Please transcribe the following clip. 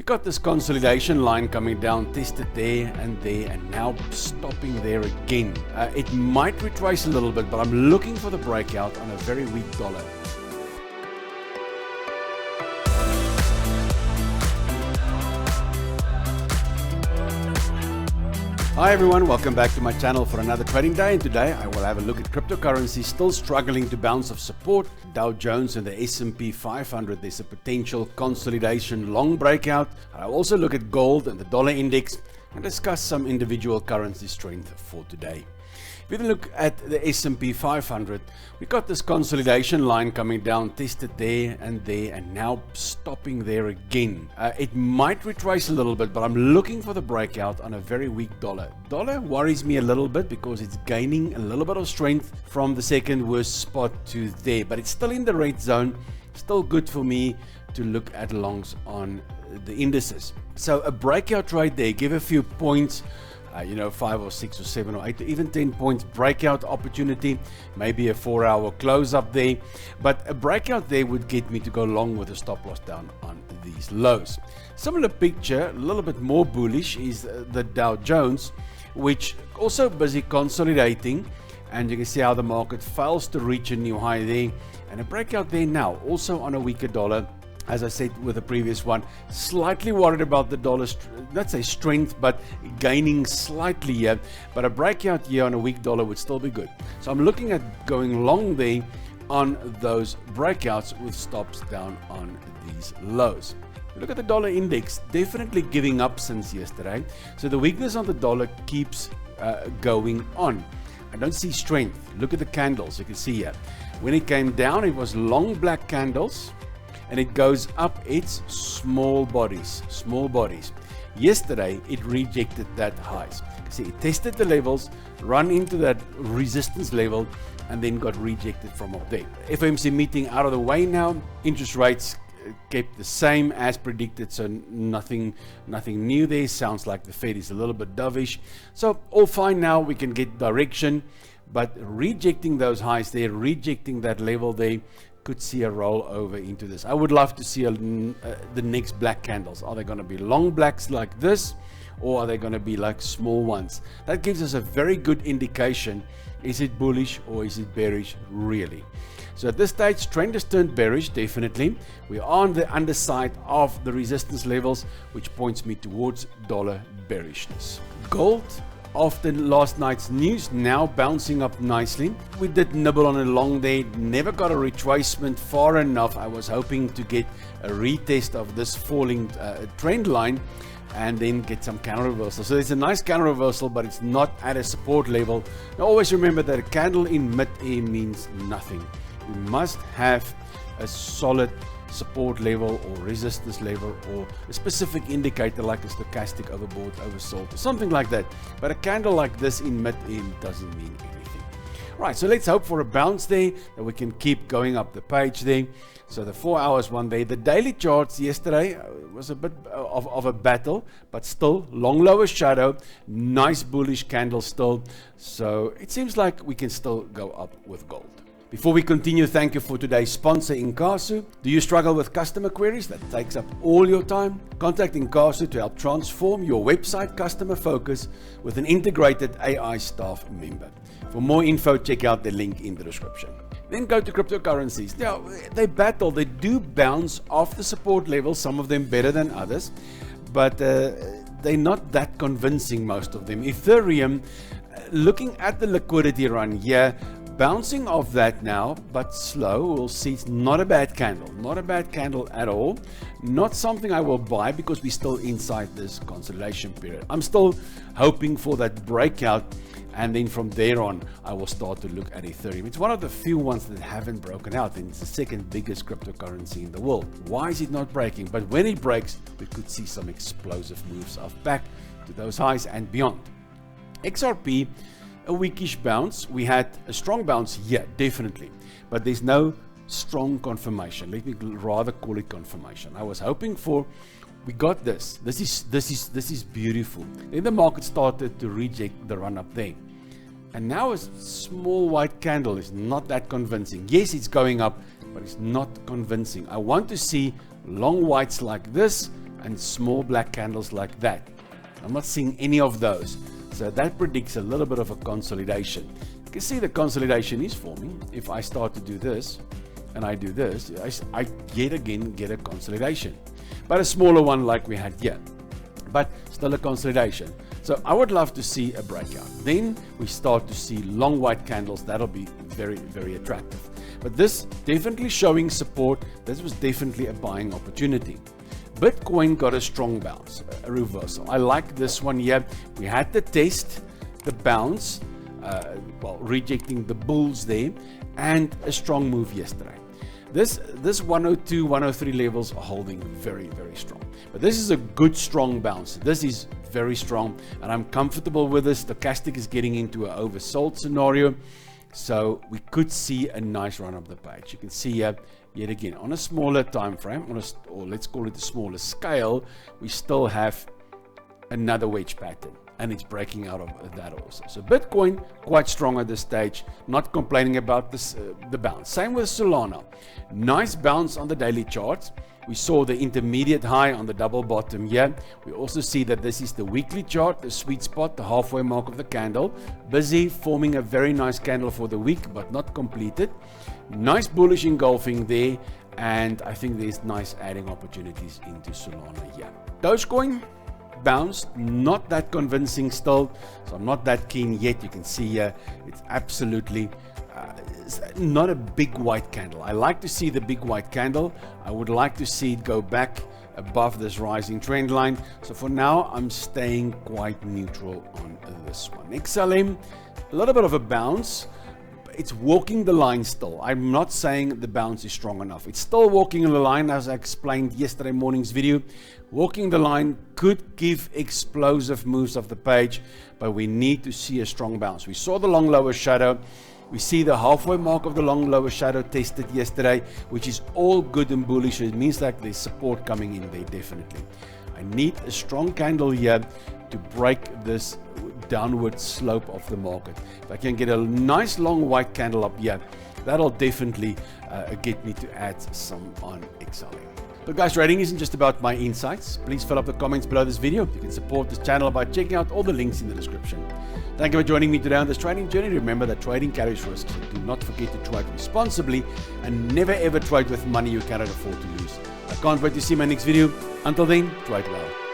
got this consolidation line coming down, tested there, and now stopping there again. It might retrace a little bit, but I'm looking for the breakout on a very weak dollar. Hi everyone, welcome back to my channel for another trading day, and today I will have a look at cryptocurrency still struggling to bounce off support. Dow Jones and the S&P 500, there's a potential consolidation long breakout. I'll also look at gold and the dollar index and discuss some individual currency strength for today. If we look at the S&P 500, we got this consolidation line coming down, tested there, and now stopping there again. It might retrace a little bit, but I'm looking for the breakout on a very weak dollar. Dollar worries me a little bit because it's gaining a little bit of strength from the second worst spot to there, but it's still in the red zone. Still good for me to look at longs on the indices. So a breakout right there, give a few points. 5 or 6 or 7 or 8 or even 10 points breakout opportunity, maybe a 4-hour close up there, but a breakout there would get me to go long with a stop loss down on these lows. Similar picture, a little bit more bullish, is the Dow Jones, which also busy consolidating, and you can see how the market fails to reach a new high there, and a breakout there now also on a weaker dollar. As I said with the previous one, slightly worried about the dollar, not say strength, but gaining slightly here. But a breakout here on a weak dollar would still be good. So I'm looking at going long there on those breakouts with stops down on these lows. Look at the dollar index, definitely giving up since yesterday. So the weakness on the dollar keeps going on. I don't see strength. Look at the candles, you can see here. When it came down, it was long black candles. And it goes up, it's small bodies. Yesterday, it rejected that highs. See, it tested the levels, run into that resistance level, and then got rejected from up there. FOMC meeting out of the way now. Interest rates kept the same as predicted, so nothing new there. Sounds like the Fed is a little bit dovish. So all fine now, we can get direction, but rejecting those highs there, rejecting that level there, could see a roll over into this. I would love to see the next black candles. Are they going to be long blacks like this, or are they going to be like small ones? That gives us a very good indication. Is it bullish or is it bearish really? So at this stage, trend has turned bearish, definitely. We are on the underside of the resistance levels, which points me towards dollar bearishness. Gold, after last night's news, now bouncing up nicely. We did nibble on a long day, never got a retracement far enough. I was hoping to get a retest of this falling trend line and then get some counter reversal. So it's a nice counter reversal, but it's not at a support level. Now always remember that a candle in mid-air means nothing. You must have a solid support level or resistance level or a specific indicator like a stochastic overbought, oversold, or something like that. But a candle like this in mid-air doesn't mean anything. Right, so let's hope for a bounce there, that we can keep going up the page there. So the 4 hours one day. The daily charts yesterday was a bit of a battle, but still long lower shadow, nice bullish candle still. So it seems like we can still go up with gold. Before we continue, thank you for today's sponsor, Inkasu. Do you struggle with customer queries that takes up all your time? Contact Inkasu to help transform your website customer focus with an integrated AI staff member. For more info, check out the link in the description. Then go to cryptocurrencies. Now, they battle, they do bounce off the support level, some of them better than others, but they're not that convincing, most of them. Ethereum, looking at the liquidity run here, bouncing off that now, but slow. We'll see. It's not a bad candle. Not a bad candle at all. Not something I will buy because we're still inside this consolidation period. I'm still hoping for that breakout, and then from there on, I will start to look at Ethereum. It's one of the few ones that haven't broken out, and it's the second biggest cryptocurrency in the world. Why is it not breaking? But when it breaks, we could see some explosive moves up back to those highs and beyond. XRP, a weakish bounce. We had a strong bounce here, definitely, but there's no strong confirmation. Let me rather call it confirmation. I was hoping for, we got this. This is beautiful. Then the market started to reject the run up there, and now a small white candle is not that convincing. Yes, it's going up, but it's not convincing. I want to see long whites like this and small black candles like that. I'm not seeing any of those. So that predicts a little bit of a consolidation. You can see the consolidation is forming. If I start to do this and I do this, I yet again get a consolidation. But a smaller one like we had here. But still a consolidation. So I would love to see a breakout. Then we start to see long white candles. That'll be very, very attractive. But this definitely showing support. This was definitely a buying opportunity. Bitcoin got a strong bounce, a reversal. I like this one here. We had the test, the bounce, rejecting the bulls there, and a strong move yesterday. This 102, 103 levels are holding very, very strong. But this is a good, strong bounce. This is very strong, and I'm comfortable with this. Stochastic is getting into an oversold scenario, so we could see a nice run up the page. You can see here, yet again, on a smaller time frame, or let's call it a smaller scale, we still have another wedge pattern, and it's breaking out of that also. So Bitcoin quite strong at this stage, not complaining about this, the bounce. Same with Solana, nice bounce on the daily charts. We saw the intermediate high on the double bottom here. We also see that this is the weekly chart, the sweet spot, the halfway mark of the candle. Busy forming a very nice candle for the week, but not completed. Nice bullish engulfing there, and I think there's nice adding opportunities into Solana here. Dogecoin bounced, not that convincing still, so I'm not that keen yet. You can see here, it's absolutely it's not a big white candle. I like to see the big white candle. I would like to see it go back above this rising trend line. So for now, I'm staying quite neutral on this one. XLM, a little bit of a bounce. It's walking the line still. I'm not saying the bounce is strong enough. It's still walking in the line, as I explained yesterday morning's video. Walking the line could give explosive moves off the page, but we need to see a strong bounce. We saw the long lower shadow. We see the halfway mark of the long lower shadow tested yesterday, which is all good and bullish. It means that there's support coming in there, definitely. I need a strong candle here to break this downward slope of the market. If I can get a nice long white candle up here, that'll definitely get me to add some on XLM. But guys, trading isn't just about my insights. Please fill up the comments below this video. You can support this channel by checking out all the links in the description. Thank you for joining me today on this trading journey. Remember that trading carries risks. Do not forget to trade responsibly and never ever trade with money you cannot afford to lose. I can't wait to see my next video. Until then, trade well.